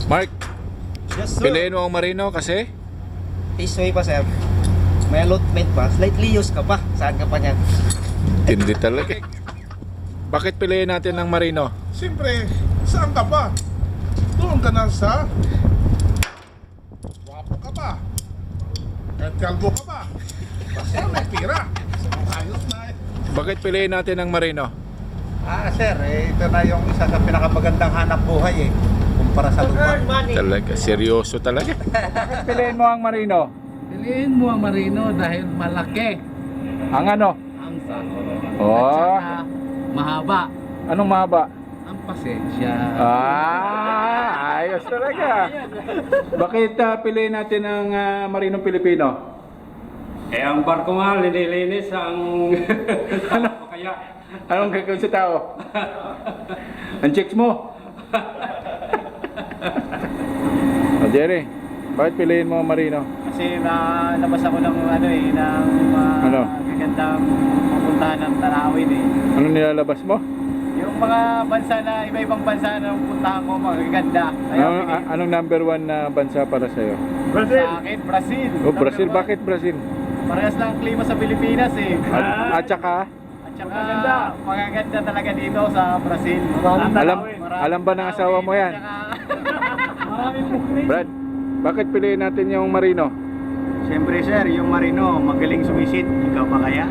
Mark, Yes, sir. piliin mo ang Marino kasi Tisway pa, sir. May allotment pa. Slightly used ka pa. Saan ka pa niyan? hindi talaga. Bakit piliin natin ng Marino? Siyempre, saan ka pa? Doon ka na sa... Wapo ka pa. At kalbo ka pa. Basta may pira. Ayos na eh. Bakit piliin natin ng Marino? Sir, ito na yung isa sa pinakamagandang hanap buhay kumpara sa lupa. Talaga, seryoso talaga. Bakit piliin mo ang Marino? Piliin mo ang Marino dahil malaki Ang ano? ang sakuro. Oh. At saka mahaba Anong mahaba? ang pasensya. Ayos talaga. Bakit piliin natin ang Marinong Pilipino? Ang barko nga, linilinis ang... Ano? Kaya, Anong gagawin sa tao? Ang chicks mo? Jerry, bakit piliin mo ang Marino? Kasi nabasa ko ng Ano? gagandang pupuntahan ng Tanawin eh. Anong nilalabas mo? Yung mga bansa na, iba-ibang bansa na puntahan ko, magaganda. Kaya Anong number 1 na bansa para sa'yo? sa akin, Brazil. Oh, Brazil. Bakit Brazil? Parehas lang ang klima sa Pilipinas eh. At saka, At saka, magaganda talaga dito sa Brazil. alam ba ng asawa mo yan? Brad, bakit piliin natin yung Marino? Siyempre sir, yung Marino magaling sumisid. Ikaw pa kaya?